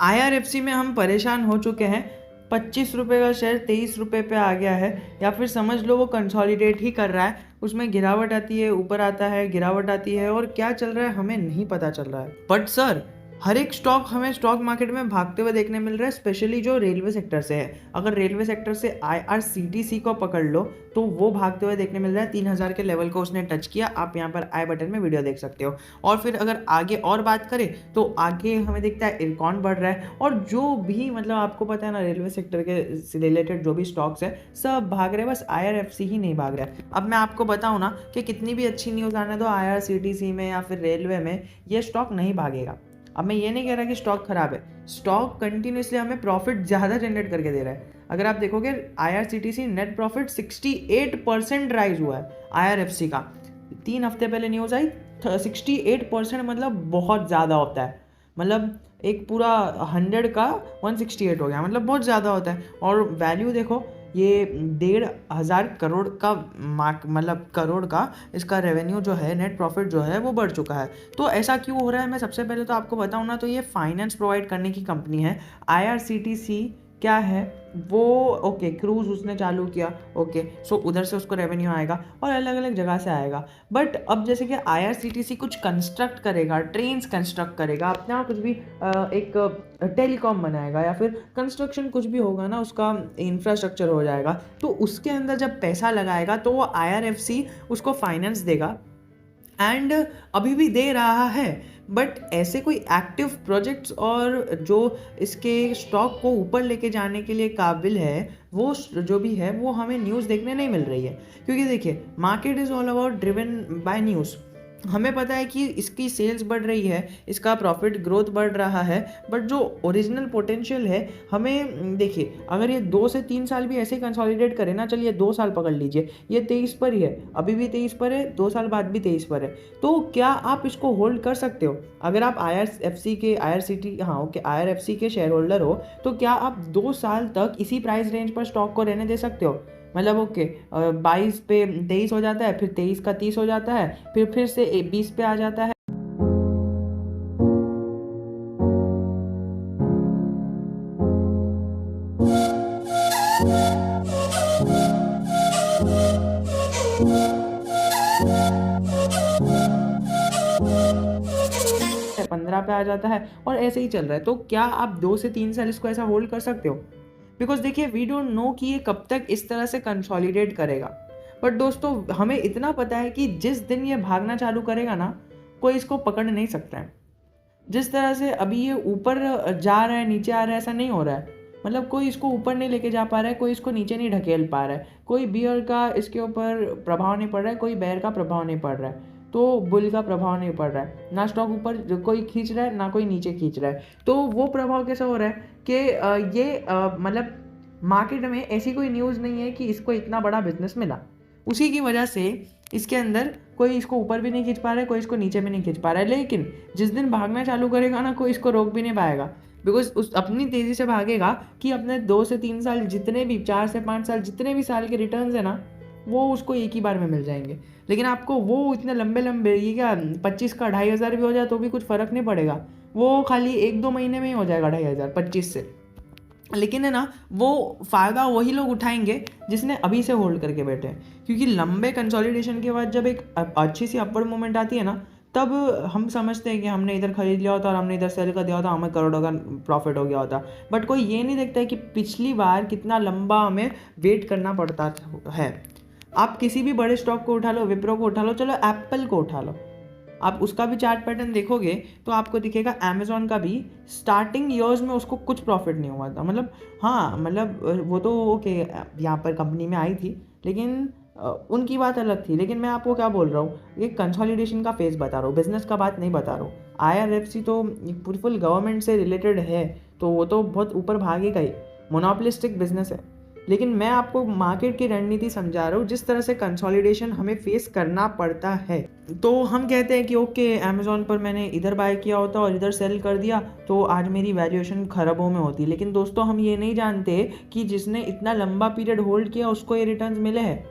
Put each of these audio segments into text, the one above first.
IRFC में हम परेशान हो चुके हैं। 25 रुपये का शेयर 23 रुपये पे आ गया है, या फिर समझ लो वो कंसोलिडेट ही कर रहा है। उसमें गिरावट आती है, ऊपर आता है, गिरावट आती है, और क्या चल रहा है हमें नहीं पता चल रहा है। बट सर, हर एक स्टॉक हमें स्टॉक मार्केट में भागते हुए देखने मिल रहा है, स्पेशली जो रेलवे सेक्टर से है। अगर रेलवे सेक्टर से IRCTC को पकड़ लो तो वो भागते हुए देखने मिल रहा है। 3000 के लेवल को उसने टच किया। आप यहाँ पर आई बटन में वीडियो देख सकते हो। और फिर अगर आगे और बात करें तो आगे हमें दिखता है इरकॉन बढ़ रहा है, और जो भी मतलब आपको पता है ना, रेलवे सेक्टर के रिलेटेड जो भी स्टॉक्स है सब भाग रहे हैं, बस IRFC ही नहीं भाग रहा है। अब मैं आपको बताऊँ ना कि कितनी भी अच्छी न्यूज़ आने दो IRCTC में या फिर रेलवे में, ये स्टॉक नहीं भागेगा। अब मैं ये नहीं कह रहा कि स्टॉक खराब है, स्टॉक कंटिन्यूसली हमें प्रॉफिट ज़्यादा जनरेट करके दे रहा है। अगर आप देखोगे IRCTC नेट प्रॉफिट 68% राइज हुआ है IRFC का। 3 हफ्ते पहले न्यूज़ आई, 68% मतलब बहुत ज़्यादा होता है। मतलब एक पूरा 100 का 168 हो गया, मतलब बहुत ज़्यादा होता है। और वैल्यू देखो, ये 1,500 करोड़ का मतलब करोड़ का इसका रेवेन्यू जो है, नेट प्रॉफिट जो है वो बढ़ चुका है। तो ऐसा क्यों हो रहा है, मैं सबसे पहले तो आपको बताऊं ना, तो ये फाइनेंस प्रोवाइड करने की कंपनी है। IRCTC क्या है वो, ओके, क्रूज उसने चालू किया, ओके, सो उधर से उसको रेवेन्यू आएगा और अलग अलग जगह से आएगा। बट अब जैसे कि IRCTC कुछ कंस्ट्रक्ट करेगा, ट्रेन्स कंस्ट्रक्ट करेगा, अपना कुछ भी एक टेलीकॉम बनाएगा, या फिर कंस्ट्रक्शन कुछ भी होगा ना, उसका इंफ्रास्ट्रक्चर हो जाएगा, तो उसके अंदर जब पैसा लगाएगा तो वो IRFC उसको फाइनेंस देगा, एंड अभी भी दे रहा है। बट ऐसे कोई एक्टिव प्रोजेक्ट्स और जो इसके स्टॉक को ऊपर लेके जाने के लिए काबिल है, वो जो भी है वो हमें न्यूज़ देखने नहीं मिल रही है। क्योंकि देखिए, market is all about driven by news. हमें पता है कि इसकी सेल्स बढ़ रही है, इसका प्रॉफिट ग्रोथ बढ़ रहा है, बट जो ओरिजिनल पोटेंशियल है, हमें देखिए, अगर ये 2 से 3 साल भी ऐसे कंसोलिडेट करे ना, चलिए 2 साल पकड़ लीजिए, ये 23 पर ही है, अभी भी 23 पर है, 2 साल बाद भी 23 पर है, तो क्या आप इसको होल्ड कर सकते हो? अगर आप IRFC के शेयर होल्डर हो, तो क्या आप 2 साल तक इसी प्राइस रेंज पर स्टॉक को रहने दे सकते हो? मतलब ओके, 22 पे 23 हो जाता है, फिर 23 का 30 हो जाता है, फिर से 20 पे आ जाता है। 15 पे आ जाता है, और ऐसे ही चल रहा है। तो क्या आप 2 से 3 साल इसको ऐसा होल्ड कर सकते हो? बिकॉज देखिए, वी डोंट नो कि ये कब तक इस तरह से कंसोलिडेट करेगा। बट दोस्तों, हमें इतना पता है कि जिस दिन ये भागना चालू करेगा ना, कोई इसको पकड़ नहीं सकता है। जिस तरह से अभी ये ऊपर जा रहा है, नीचे आ रहा है, ऐसा नहीं हो रहा है। मतलब कोई इसको ऊपर नहीं लेके जा पा रहा है, कोई इसको नीचे नहीं ढकेल पा रहा है, कोई बियर का इसके ऊपर प्रभाव नहीं पड़ रहा है, कोई बेयर का प्रभाव नहीं पड़ रहा है, तो बुल का प्रभाव नहीं पड़ रहा है। ना स्टॉक ऊपर कोई खींच रहा है, ना कोई नीचे खींच रहा है। तो वो प्रभाव कैसा हो रहा है कि ये मतलब मार्केट में ऐसी कोई न्यूज़ नहीं है कि इसको इतना बड़ा बिजनेस मिला। उसी की वजह से इसके अंदर कोई इसको ऊपर भी नहीं खींच पा रहा है, कोई इसको नीचे भी नहीं खींच पा रहा है। लेकिन जिस दिन भागना चालू करेगा ना, कोई इसको रोक भी नहीं पाएगा। बिकॉज उस अपनी तेज़ी से भागेगा कि अपने 2 से 3 साल जितने भी, 4 से 5 साल जितने भी साल के रिटर्न्स है ना, वो उसको एक ही बार में मिल जाएंगे। लेकिन आपको वो इतने लंबे लंबे, ये क्या 25 का 2,500 भी हो जाए तो भी कुछ फ़र्क नहीं पड़ेगा। वो खाली 1-2 महीने में ही हो जाएगा 2,500 25 से। लेकिन है ना, वो फ़ायदा वही लोग उठाएंगे जिसने अभी से होल्ड करके बैठे हैं। क्योंकि लंबे कंसोलिडेशन के बाद जब एक अच्छी सी अपवर्ड मूवमेंट आती है ना, तब हम समझते हैं कि हमने इधर खरीद लिया होता और हमने इधर सेल कर दिया होता, हमें करोड़ों का प्रॉफिट हो गया होता। बट कोई ये नहीं देखता है कि पिछली बार कितना लंबा हमें वेट करना पड़ता है। आप किसी भी बड़े स्टॉक को उठा लो, विप्रो को उठा लो, चलो एप्पल को उठा लो, आप उसका भी चार्ट पैटर्न देखोगे तो आपको दिखेगा अमेज़ॉन का भी स्टार्टिंग ईयर्स में उसको कुछ प्रॉफिट नहीं हुआ था। मतलब हाँ, मतलब वो तो ओके, यहाँ पर कंपनी में आई थी, लेकिन उनकी बात अलग थी। लेकिन मैं आपको क्या बोल रहा हूँ, ये कंसोलिडेशन का फेज बता रहा हूँ, बिजनेस का बात नहीं बता रहा हूँ। IRFC तो पूरी फुल गवर्नमेंट से रिलेटेड है, तो वो तो बहुत ऊपर भागेगा ही, मोनोपोलिस्टिक बिजनेस है। लेकिन मैं आपको मार्केट की रणनीति समझा रहा हूँ, जिस तरह से कंसोलिडेशन हमें फेस करना पड़ता है। तो हम कहते हैं कि ओके, अमेज़ॉन पर मैंने इधर बाय किया होता और इधर सेल कर दिया तो आज मेरी वैल्यूएशन खरबों में होती। लेकिन दोस्तों, हम ये नहीं जानते कि जिसने इतना लंबा पीरियड होल्ड किया उसको ये रिटर्न्स मिले हैं।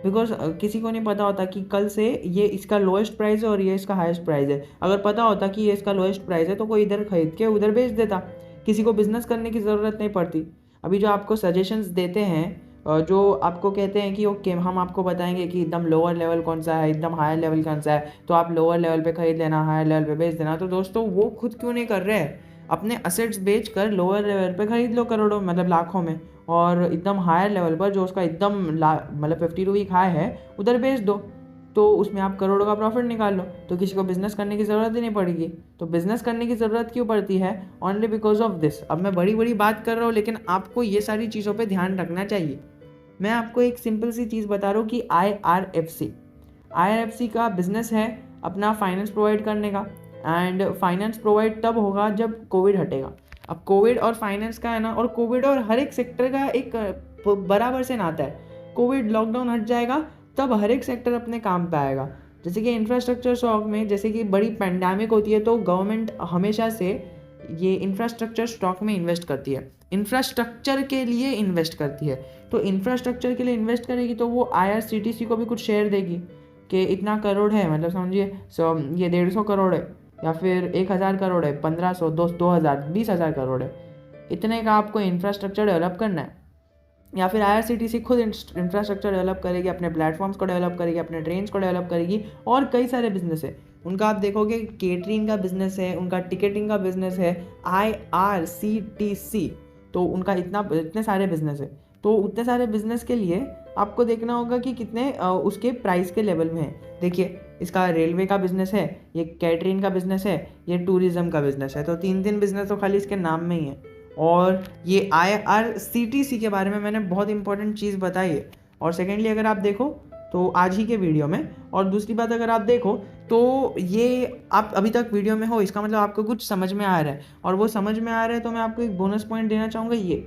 बिकॉज किसी को नहीं पता होता कि कल से ये इसका लोएस्ट प्राइस है और ये इसका हाईएस्ट प्राइस है। अगर पता होता कि ये इसका लोएस्ट प्राइस है तो कोई इधर खरीद के उधर बेच देता। किसी को बिजनेस करने की ज़रूरत नहीं पड़ती। अभी जो आपको सजेशंस देते हैं, जो आपको कहते हैं कि ओके हम आपको बताएंगे कि एकदम लोअर लेवल कौन सा है, एकदम हायर लेवल कौन सा है, तो आप लोअर लेवल पे खरीद लेना, हायर लेवल पे बेच देना। तो दोस्तों वो खुद क्यों नहीं कर रहे हैं? अपने असेट्स बेच कर लोअर लेवल पे खरीद लो करोड़ों मतलब लाखों में, और एकदम हायर लेवल पर जो उसका एकदम मतलब 52 वीक हाई है उधर बेच दो, तो उसमें आप करोड़ों का प्रॉफिट निकाल लो। तो किसी को बिजनेस करने की ज़रूरत ही नहीं पड़ेगी। तो बिजनेस करने की ज़रूरत क्यों पड़ती है? Only because of this. अब मैं बड़ी बड़ी बात कर रहा हूँ, लेकिन आपको ये सारी चीज़ों पे ध्यान रखना चाहिए। मैं आपको एक सिंपल सी चीज़ बता रहा हूँ कि IRFC का बिजनेस है अपना फाइनेंस प्रोवाइड करने का, एंड फाइनेंस प्रोवाइड तब होगा जब कोविड हटेगा। अब कोविड और फाइनेंस का है ना, और कोविड और हर एक सेक्टर का एक बराबर से नाता है। कोविड लॉकडाउन हट जाएगा तब हर एक सेक्टर अपने काम पे आएगा। जैसे कि इंफ्रास्ट्रक्चर स्टॉक में जैसे कि बड़ी पैंडेमिक होती है तो गवर्नमेंट हमेशा से ये इंफ्रास्ट्रक्चर स्टॉक में इन्वेस्ट करती है, इंफ्रास्ट्रक्चर के लिए इन्वेस्ट करती है। तो इंफ्रास्ट्रक्चर के लिए इन्वेस्ट करेगी तो वो IRCTC को भी कुछ शेयर देगी कि इतना करोड़ है, मतलब समझिए ये 150 करोड़ है, या फिर 1000 करोड़ है, 1500, 2000, 20,000 करोड़ है, इतने का आपको इंफ्रास्ट्रक्चर डेवलप करना है। या फिर IRCTC खुद इंफ्रास्ट्रक्चर डेवलप करेगी, अपने प्लेटफॉर्म्स को डेवलप करेगी, अपने ट्रेन्स को डेवलप करेगी, और कई सारे बिजनेस है उनका। आप देखोगे केटरिंग का बिजनेस है, उनका टिकटिंग का बिजनेस है, IRCTC, तो उनका इतने सारे बिजनेस है। तो उतने सारे बिजनेस के लिए आपको देखना होगा कि कितने उसके प्राइस के लेवल में है। देखिए इसका रेलवे का बिजनेस है, ये कैटरिंग का बिजनेस है, ये टूरिज्म का बिजनेस है। तो 3 बिजनेस तो खाली इसके नाम में ही है। और ये IRCTC के बारे में मैंने बहुत इंपॉर्टेंट चीज़ बताई है। और सेकेंडली अगर आप देखो तो आज ही के वीडियो में, और दूसरी बात अगर आप देखो तो ये आप अभी तक वीडियो में हो, इसका मतलब आपको कुछ समझ में आ रहा है, और वो समझ में आ रहा है तो मैं आपको एक बोनस पॉइंट देना चाहूँगा। ये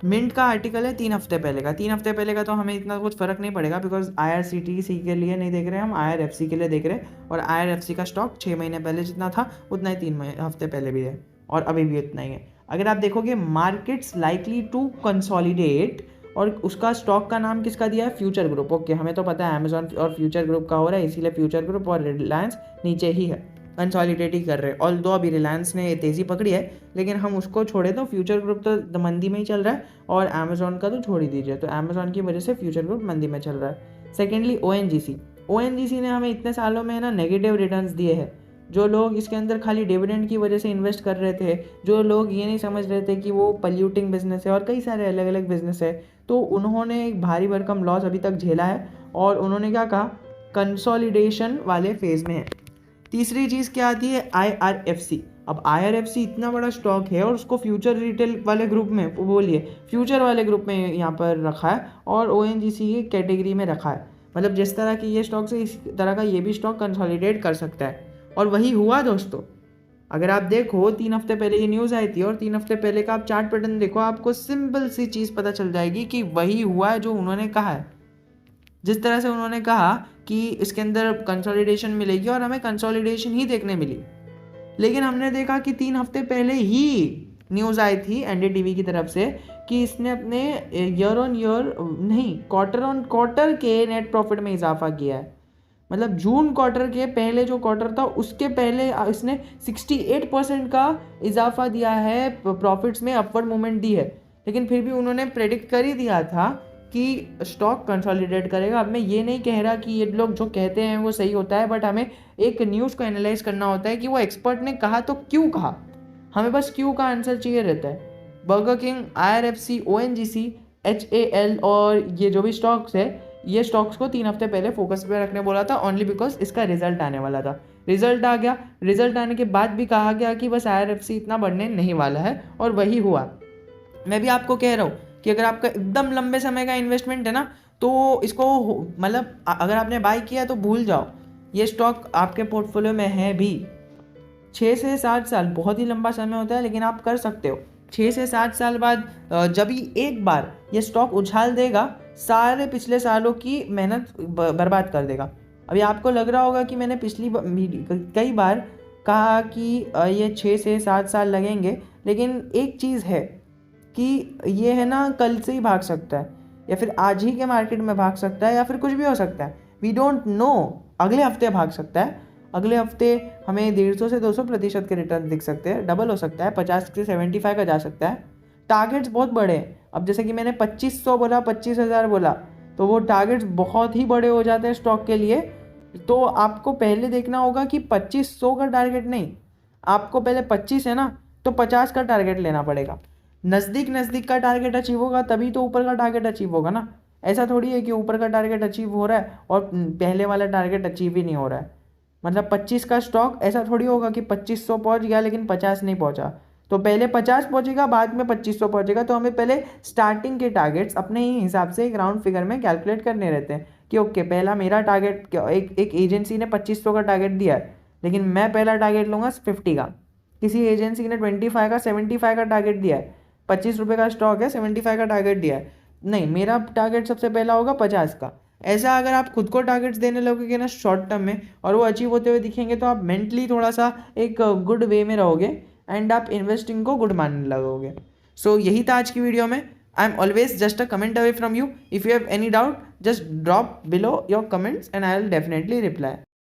मिंट का आर्टिकल है 3 हफ्ते पहले का। 3 हफ्ते पहले का तो हमें इतना कुछ फ़र्क नहीं पड़ेगा, बिकॉज IRCTC के लिए नहीं देख रहे हम, IRFC के लिए देख रहे हैं। और IRFC का स्टॉक 6 महीने पहले जितना था उतना ही 3 हफ्ते पहले भी है, और अभी भी उतना ही है। अगर आप देखोगे मार्केट्स लाइकली टू कंसोलिडेट, और उसका स्टॉक का नाम किसका दिया है? Future group. ओके, हमें तो पता है अमेजॉन और फ्यूचर ग्रुप का हो रहा है, इसीलिए फ्यूचर ग्रुप और रिलायंस नीचे ही है, कंसोलिडेट ही कर रहे हैं। ऑल दो अभी रिलायंस ने तेज़ी पकड़ी है, लेकिन हम उसको छोड़े तो फ्यूचर ग्रुप तो मंदी में ही चल रहा है, और अमेजॉन का तो छोड़ ही दीजिए। तो अमेजॉन की वजह से फ्यूचर ग्रुप मंदी में चल रहा है। सेकेंडली ONGC ने हमें इतने सालों में ना नेगेटिव रिटर्न्स दिए हैं। जो लोग इसके अंदर खाली डिविडेंड की वजह से इन्वेस्ट कर रहे थे, जो लोग ये नहीं समझ रहे थे कि वो पल्यूटिंग बिजनेस है और कई सारे अलग अलग बिजनेस है, तो उन्होंने एक भारी भरकम लॉस अभी तक झेला है। और उन्होंने क्या कहा? कंसोलिडेशन वाले फेज में है। तीसरी चीज़ क्या आती है? IRFC। अब IRFC इतना बड़ा स्टॉक है और उसको फ्यूचर रिटेल वाले ग्रुप में, बोलिए फ्यूचर वाले ग्रुप में यहाँ पर रखा है, और ONGC की कैटेगरी में रखा है। मतलब जिस तरह की ये स्टॉक से इस तरह का ये भी स्टॉक कंसोलिडेट कर सकता है, और वही हुआ दोस्तों। अगर आप देखो 3 हफ्ते पहले ये न्यूज़ आई थी, और 3 हफ्ते पहले का आप चार्ट पैटर्न देखो, आपको सिंपल सी चीज़ पता चल जाएगी कि वही हुआ है जो उन्होंने कहा है। जिस तरह से उन्होंने कहा कि इसके अंदर कंसोलिडेशन मिलेगी, और हमें कंसोलिडेशन ही देखने मिली, लेकिन हमने देखा कि 3 हफ्ते पहले ही न्यूज़ आई थी NDTV की तरफ से कि इसने अपने ईयर ऑन ईयर नहीं, क्वार्टर ऑन क्वार्टर के नेट प्रॉफिट में इजाफा किया है। मतलब जून क्वार्टर के पहले जो क्वार्टर था उसके पहले इसने 68% का इजाफा दिया है प्रॉफिट्स में, अपवर्ड मूवमेंट दी है। लेकिन फिर भी उन्होंने प्रेडिक्ट कर ही दिया था कि स्टॉक कंसोलिडेट करेगा। अब मैं ये नहीं कह रहा कि ये लोग जो कहते हैं वो सही होता है, बट हमें एक न्यूज़ को एनालाइज करना होता है कि वो एक्सपर्ट ने कहा तो क्यों कहा। हमें बस क्यों का आंसर चाहिए रहता है। Burger king, IRFC, ONGC, HAL और ये जो भी स्टॉक्स है, ये स्टॉक्स को 3 हफ्ते पहले फोकस पे रखने बोला था, ओनली बिकॉज इसका रिजल्ट आने वाला था। रिजल्ट आ गया, रिजल्ट आने के बाद भी कहा गया कि बस IRFC इतना बढ़ने नहीं वाला है, और वही हुआ। मैं भी आपको कह रहा हूँ कि अगर आपका एकदम लंबे समय का इन्वेस्टमेंट है ना, तो इसको मतलब अगर आपने बाय किया तो भूल जाओ, ये स्टॉक आपके पोर्टफोलियो में है भी। 6 से 7 साल बहुत ही लंबा समय होता है, लेकिन आप कर सकते हो। 6 से 7 साल बाद जब ही एक बार ये स्टॉक उछाल देगा, सारे पिछले सालों की मेहनत बर्बाद कर देगा। अभी आपको लग रहा होगा कि मैंने पिछली कई बार कहा कि ये 6 से 7 साल लगेंगे, लेकिन एक चीज़ है कि ये है ना, कल से ही भाग सकता है, या फिर आज ही के मार्केट में भाग सकता है, या फिर कुछ भी हो सकता है। वी डोंट नो, अगले हफ्ते भाग सकता है। अगले हफ्ते हमें 150 से 200% के रिटर्न दिख सकते हैं, डबल हो सकता है, 50 से 75 का जा सकता है। टारगेट्स बहुत बड़े हैं। अब जैसे कि मैंने 2500 बोला, 25,000 बोला, तो वो टारगेट्स बहुत ही बड़े हो जाते हैं स्टॉक के लिए। तो आपको पहले देखना होगा कि 2500 का टारगेट नहीं, आपको पहले 25 है ना, तो 50 का टारगेट लेना पड़ेगा। नज़दीक नज़दीक का टारगेट अचीव होगा तभी तो ऊपर का टारगेट अचीव होगा ना। ऐसा थोड़ी है कि ऊपर का टारगेट अचीव हो रहा है और पहले वाला टारगेट अचीव ही नहीं हो रहा है। मतलब 25 का स्टॉक, ऐसा थोड़ी होगा कि 2500 पहुंच गया लेकिन 50 नहीं पहुंचा। तो पहले 50 पहुंचेगा, बाद में 2500 पहुंचेगा। तो हमें पहले स्टार्टिंग के टारगेट्स अपने ही हिसाब से एक राउंड फिगर में कैलकुलेट करने रहते हैं कि ओके, पहला मेरा टारगेट, एक एजेंसी ने 2500 का टारगेट दिया है, लेकिन मैं पहला टारगेट लूँगा 50 का। किसी एजेंसी ने 25 का 75 का टारगेट दिया है, 25 रुपये का स्टॉक है, 75 का टारगेट दिया है, नहीं, मेरा टारगेट सबसे पहला होगा 50 का। ऐसा अगर आप खुद को टारगेट्स देने लगोगे ना शॉर्ट टर्म में, और वो अचीव होते हुए दिखेंगे, तो आप मेंटली थोड़ा सा एक गुड वे में रहोगे एंड आप इन्वेस्टिंग को गुड मानने लगोगे। सो यही था आज की वीडियो में। I am always just a comment away from you. If you have any doubt, just drop below your comments and I will definitely reply.